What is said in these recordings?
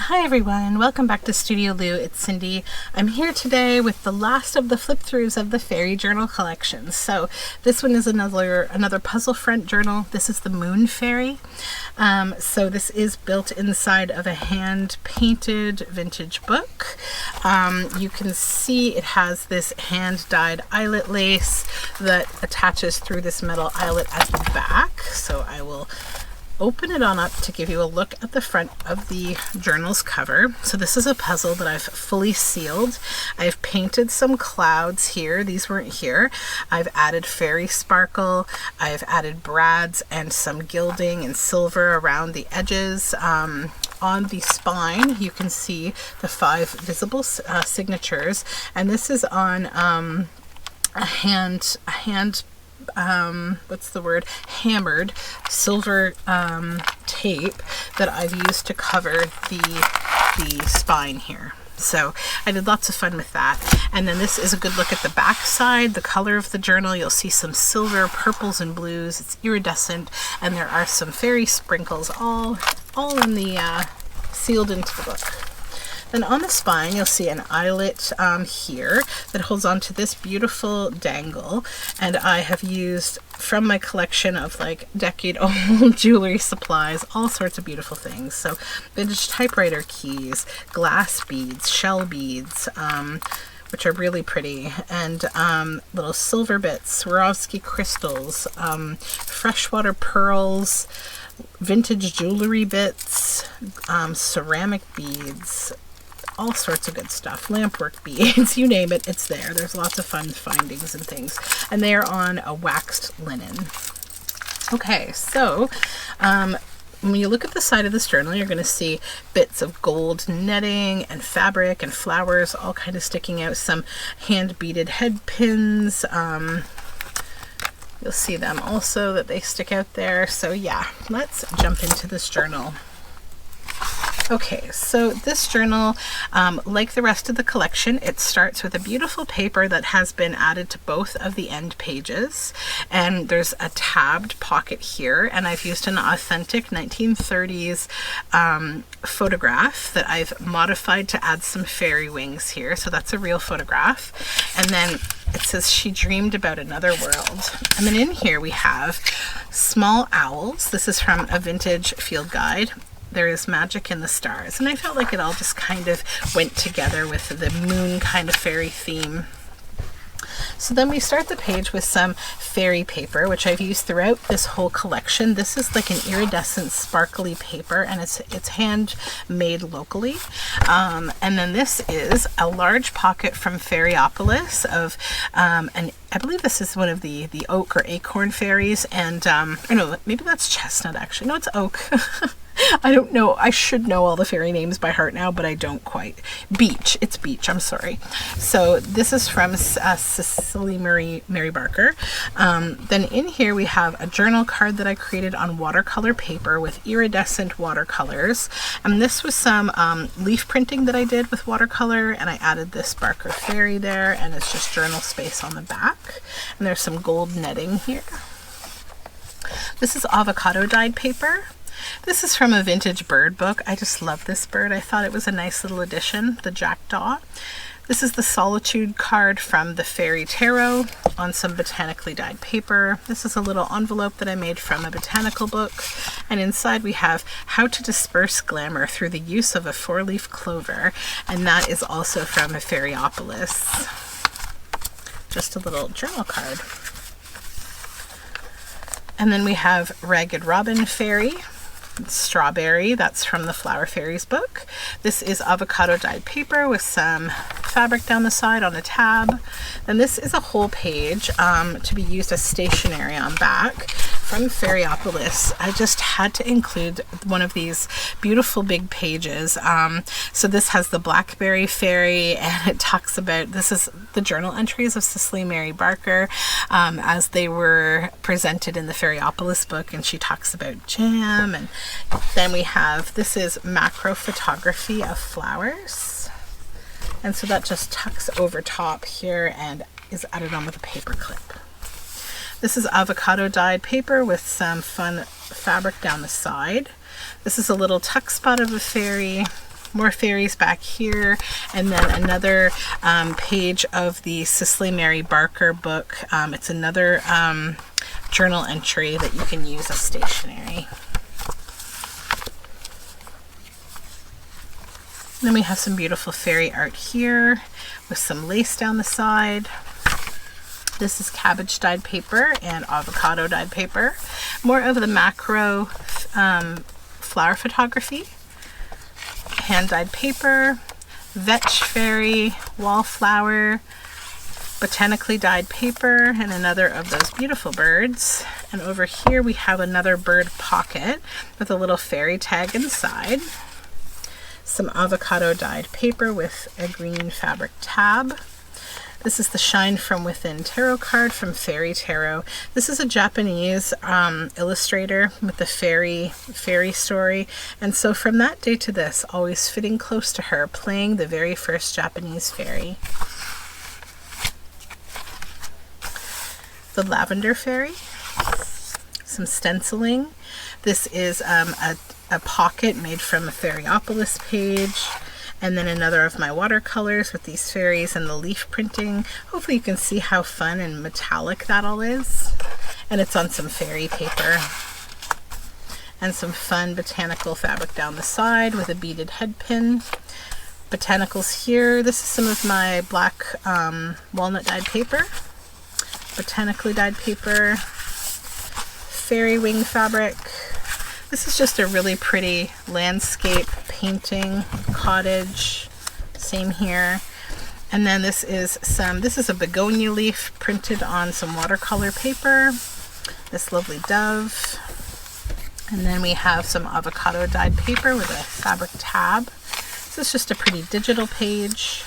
Hi everyone, welcome back to Studioloo. It's Cindy. I'm here today with the last of the flip-throughs of the fairy journal collection. So this one is another puzzle front journal. This is the Moon Fairy. So this is built inside of a hand-painted vintage book. You can see it has this hand-dyed eyelet lace that attaches through this metal eyelet at the back. So I will open it on up to give you a look at the front of the journal's cover. So this is a puzzle that I've fully sealed. I've painted some clouds here. These weren't here. I've added fairy sparkle. I've added brads and some gilding and silver around the edges. On the spine, you can see the 5 visible signatures, and this is on hammered silver tape that I've used to cover the spine here. So I did lots of fun with that. And then this is a good look at the back side, the color of the journal. You'll see some silver, purples, and blues. It's iridescent, and there are some fairy sprinkles all in the sealed into the book. Then on the spine, you'll see an eyelet here that holds on to this beautiful dangle, and I have used from my collection of like decade-old jewelry supplies, all sorts of beautiful things. So vintage typewriter keys, glass beads, shell beads, which are really pretty, and little silver bits, Swarovski crystals, freshwater pearls, vintage jewelry bits, ceramic beads, all sorts of good stuff, lampwork beads, you name it, it's there. There's lots of fun findings and things, and they are on a waxed linen. Okay, so when you look at the side of this journal, you're going to see bits of gold netting and fabric and flowers all kind of sticking out, some hand beaded head pins. You'll see them also that they stick out there. So yeah, let's jump into this journal. Okay, so this journal, like the rest of the collection, it starts with a beautiful paper that has been added to both of the end pages, and there's a tabbed pocket here, and I've used an authentic 1930s photograph that I've modified to add some fairy wings here, so that's a real photograph. And then it says she dreamed about another world. And then in here we have small owls. This is from a vintage field guide. There is magic in the stars, and I felt like it all just kind of went together with the moon kind of fairy theme. So then we start the page with some fairy paper, which I've used throughout this whole collection. This is like an iridescent sparkly paper, and it's handmade locally. And then this is a large pocket from Fairyopolis of and I believe this is one of the oak or acorn fairies, and or no, maybe that's chestnut actually. No, it's oak. I don't know. I should know all the fairy names by heart now, but I don't quite. Beech. It's Beech. I'm sorry. So this is from Cecily Mary Barker. Then in here we have a journal card that I created on watercolor paper with iridescent watercolors. And this was some leaf printing that I did with watercolor, and I added this Barker fairy there, and it's just journal space on the back. And there's some gold netting here. This is avocado dyed paper. This is from a vintage bird book. I just love this bird. I thought it was a nice little addition, the jackdaw. This is the Solitude card from the Fairy Tarot on some botanically dyed paper. This is a little envelope that I made from a botanical book. And inside we have How to Disperse Glamour Through the Use of a 4-Leaf Clover. And that is also from a Fairyopolis. Just a little journal card. And then we have Ragged Robin Fairy. Strawberry, that's from the Flower Fairies book. This is avocado dyed paper with some fabric down the side on a tab. And this is a whole page to be used as stationery on back from Fairyopolis. I just had to include one of these beautiful big pages. So this has the Blackberry Fairy, and it talks about, this is the journal entries of Cecily Mary Barker as they were presented in the Fairyopolis book, and she talks about jam. And then we have, this is macro photography of flowers, and so that just tucks over top here and is added on with a paper clip. This is avocado dyed paper with some fun fabric down the side. This is a little tuck spot of a fairy. more fairies back here, and then another page of the Cicely Mary Barker book. It's another journal entry that you can use as stationery. Then we have some beautiful fairy art here with some lace down the side. This is cabbage dyed paper and avocado dyed paper. More of the macro flower photography. Hand dyed paper, vetch fairy, wallflower, botanically dyed paper, and another of those beautiful birds. And over here we have another bird pocket with a little fairy tag inside. Some avocado dyed paper with a green fabric tab. This is the Shine From Within tarot card from Fairy Tarot. This is a Japanese illustrator with the fairy story. And so from that day to this, always fitting close to her, playing the very first Japanese fairy. The Lavender Fairy. Some stenciling. This is a pocket made from a Fairyopolis page. And then another of my watercolors with these fairies and the leaf printing. Hopefully you can see how fun and metallic that all is. And it's on some fairy paper. And some fun botanical fabric down the side with a beaded head pin. Botanicals here. This is some of my black walnut dyed paper. Botanically dyed paper. Fairy wing fabric. This is just a really pretty landscape painting, cottage, same here. And then this is a begonia leaf printed on some watercolor paper, this lovely dove. And then we have some avocado dyed paper with a fabric tab. This is just a pretty digital page.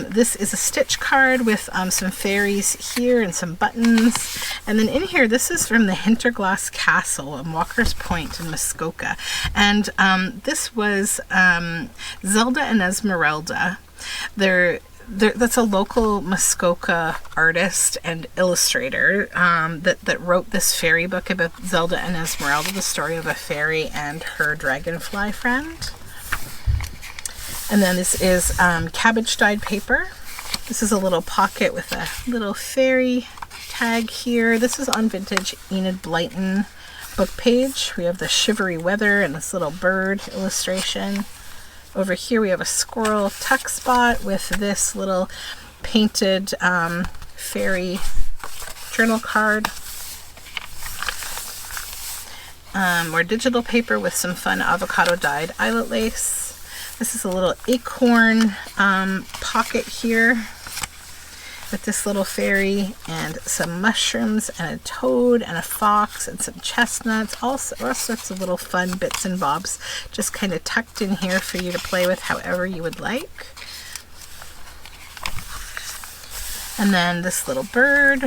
This is a stitch card with some fairies here and some buttons. And then in here, this is from the Hinterglass Castle in Walker's Point in Muskoka. And this was Zelda and Esmeralda. That's a local Muskoka artist and illustrator that wrote this fairy book about Zelda and Esmeralda, the story of a fairy and her dragonfly friend. And then this is cabbage dyed paper. This is a little pocket with a little fairy tag here. This is on vintage Enid Blyton book page. We have the shivery weather and this little bird illustration. Over here we have a squirrel tuck spot with this little painted fairy journal card. More digital paper with some fun avocado dyed eyelet lace. This is a little acorn pocket here with this little fairy and some mushrooms and a toad and a fox and some chestnuts, all sorts of little fun bits and bobs just kind of tucked in here for you to play with however you would like. And then this little bird,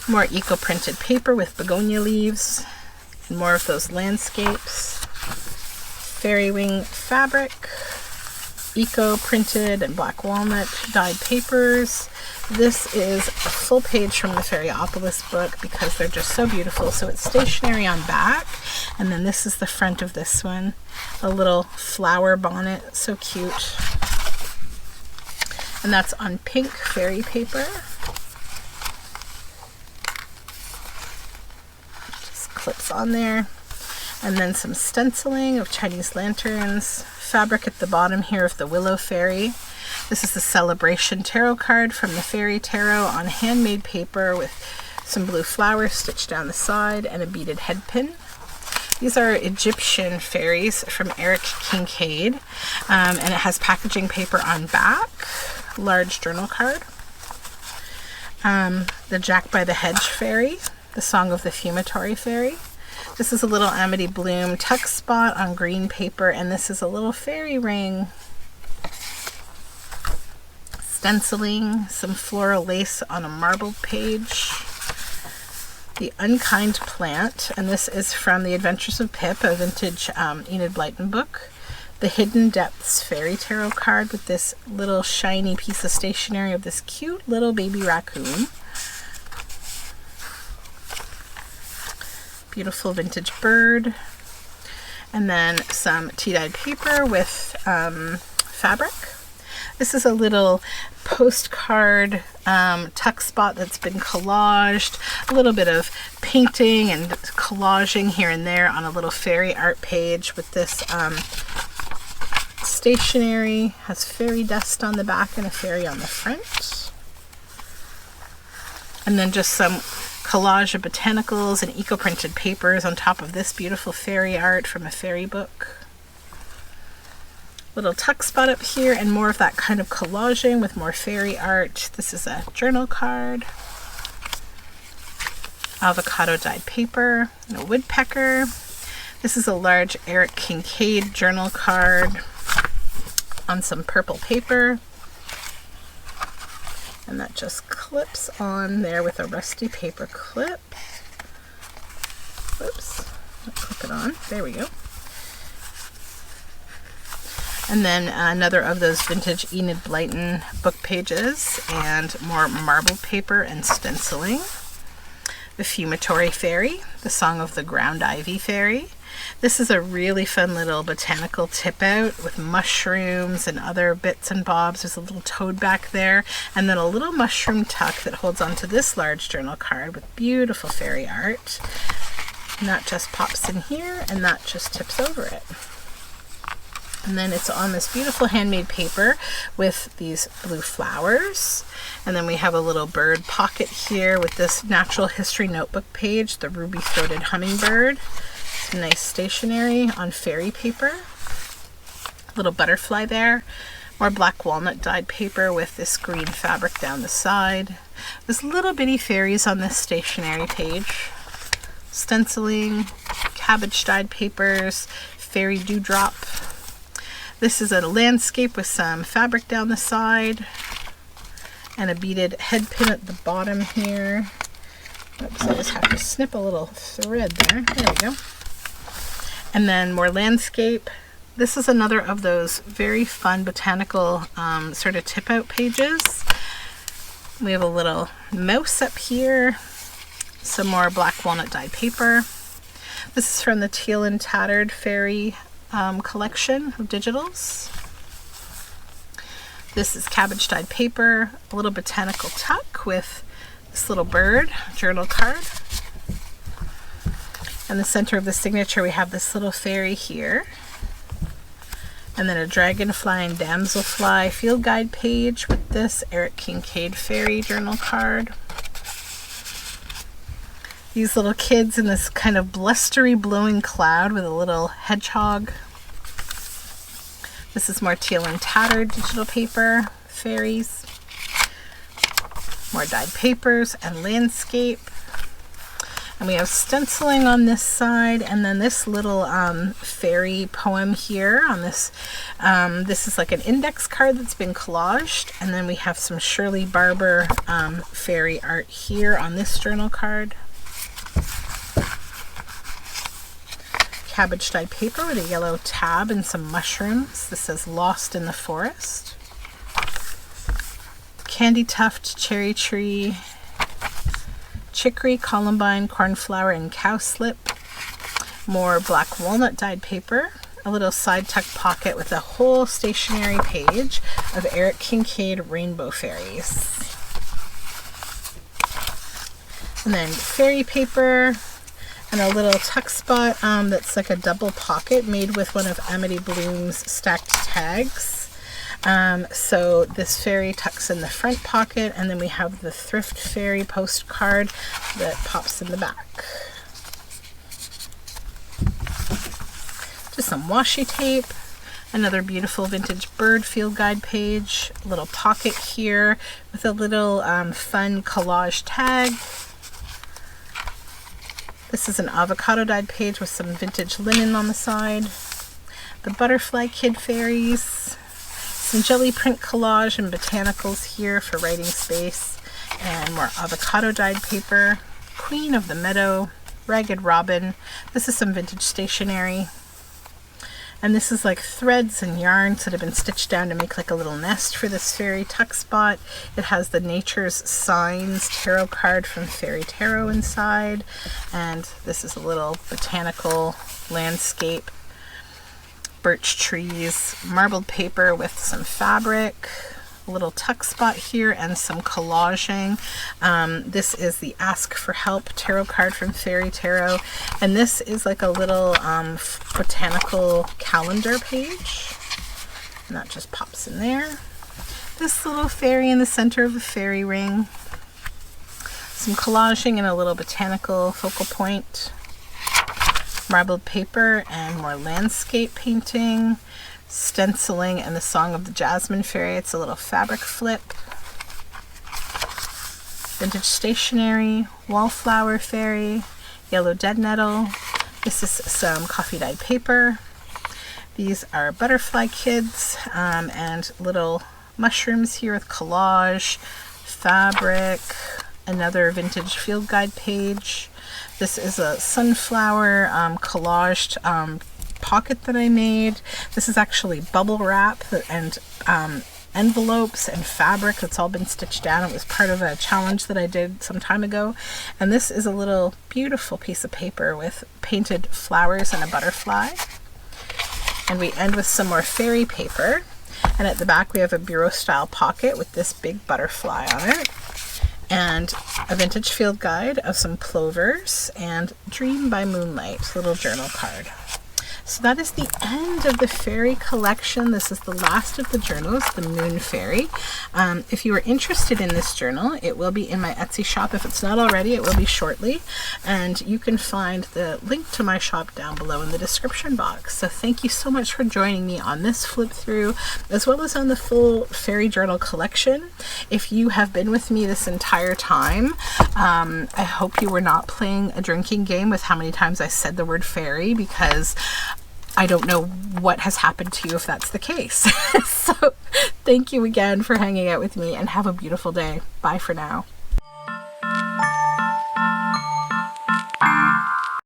more eco-printed paper with begonia leaves and more of those landscapes. Fairy wing fabric, eco printed and black walnut dyed papers. This is a full page from the Fairyopolis book because they're just so beautiful. So it's stationery on back, and then this is the front of this one, a little flower bonnet, so cute. And that's on pink fairy paper. Just clips on there. And then some stenciling of Chinese lanterns, fabric at the bottom here of the Willow Fairy. This is the Celebration Tarot card from the Fairy Tarot on handmade paper with some blue flowers stitched down the side and a beaded head pin. These are Egyptian fairies from Eric Kincaid, and it has packaging paper on back, large journal card. The Jack by the Hedge Fairy, the Song of the Fumitory Fairy. This is a little Amity Bloom tuck spot on green paper, and this is a little fairy ring. Stenciling, some floral lace on a marbled page. The Unkind Plant, and this is from The Adventures of Pip, a vintage Enid Blyton book. The Hidden Depths Fairy Tarot card with this little shiny piece of stationery of this cute little baby raccoon. Beautiful vintage bird. And then some tea-dyed paper with fabric. This is a little postcard tuck spot that's been collaged. A little bit of painting and collaging here and there on a little fairy art page with this stationery. Has fairy dust on the back and a fairy on the front. And then just some collage of botanicals and eco-printed papers on top of this beautiful fairy art from a fairy book. Little tuck spot up here and more of that kind of collaging with more fairy art. This is a journal card. Avocado dyed paper and a woodpecker. This is a large Eric Kincaid journal card on some purple paper. And that just clips on there with a rusty paper clip. Whoops, clip it on, there we go. And then another of those vintage Enid Blyton book pages and more marbled paper and stenciling. The Fumitory Fairy, the Song of the Ground Ivy Fairy. This is a really fun little botanical tip out with mushrooms and other bits and bobs. There's a little toad back there and then a little mushroom tuck that holds onto this large journal card with beautiful fairy art. And that just pops in here and that just tips over it. And then it's on this beautiful handmade paper with these blue flowers. And then we have a little bird pocket here with this natural history notebook page, the ruby-throated hummingbird. Some nice stationery on fairy paper. Little butterfly there. More black walnut dyed paper with this green fabric down the side. There's little bitty fairies on this stationery page. Stenciling, cabbage dyed papers, fairy dewdrop. This is a landscape with some fabric down the side and a beaded head pin at the bottom here. Oops, I just have to snip a little thread there. There we go. And then more landscape. This is another of those very fun botanical sort of tip out pages. We have a little mouse up here. Some more black walnut dyed paper. This is from the Teal and Tattered Fairy collection of digitals. This is cabbage dyed paper, a little botanical tuck with this little bird journal card. In the center of the signature we have this little fairy here. And then a dragonfly and damselfly field guide page with this Eric Kincaid fairy journal card. These little kids in this kind of blustery blowing cloud with a little hedgehog. This is more Teal and Tattered digital paper, fairies. More dyed papers and landscape. And we have stenciling on this side, and then this little fairy poem here on this. This is like an index card that's been collaged, and then we have some Shirley Barber fairy art here on this journal card. Cabbage dyed paper with a yellow tab and some mushrooms. This says Lost in the Forest. Candy tuft, cherry tree, chicory, columbine, cornflower, and cowslip. More black walnut dyed paper. A little side tuck pocket with a whole stationery page of Eric Kincaid rainbow fairies. And then fairy paper. And a little tuck spot that's like a double pocket made with one of Amity Bloom's stacked tags. So this fairy tucks in the front pocket, and then we have the Thrift Fairy postcard that pops in the back. Just some washi tape. Another beautiful vintage bird field guide page. A little pocket here with a little fun collage tag. This is an avocado dyed page with some vintage linen on the side. The Butterfly Kid Fairies. Some jelly print collage and botanicals here for writing space. And more avocado dyed paper. Queen of the Meadow. Ragged Robin. This is some vintage stationery. And this is like threads and yarns that have been stitched down to make like a little nest for this fairy tuck spot. It has the Nature's Signs tarot card from Fairy Tarot inside. And this is a little botanical landscape birch trees, marbled paper with some fabric, a little tuck spot here, and some collaging. This is the Ask for Help tarot card from Fairy Tarot, and this is like a little botanical calendar page, and that just pops in there. This little fairy in the center of a fairy ring, some collaging and a little botanical focal point, marbled paper and more landscape painting, stenciling, and the Song of the Jasmine Fairy. It's a little fabric flip, vintage stationery, wallflower fairy, yellow dead nettle. This is some coffee dyed paper. These are butterfly kids and little mushrooms here with collage, fabric, another vintage field guide page. This is a sunflower collaged pocket that I made. This is actually bubble wrap and envelopes and fabric that's all been stitched down. It was part of a challenge that I did some time ago. And this is a little beautiful piece of paper with painted flowers and a butterfly. And we end with some more fairy paper. And at the back we have a bureau style pocket with this big butterfly on it. And a vintage field guide of some plovers and Dream by Moonlight little journal card. So that is the end of the fairy collection. This is the last of the journals, the Moon Fairy. If you are interested in this journal, it will be in my Etsy shop. If it's not already, it will be shortly. And you can find the link to my shop down below in the description box. So thank you so much for joining me on this flip through, as well as on the full fairy journal collection. If you have been with me this entire time, I hope you were not playing a drinking game with how many times I said the word fairy, because I don't know what has happened to you if that's the case. So thank you again for hanging out with me, and have a beautiful day. Bye for now.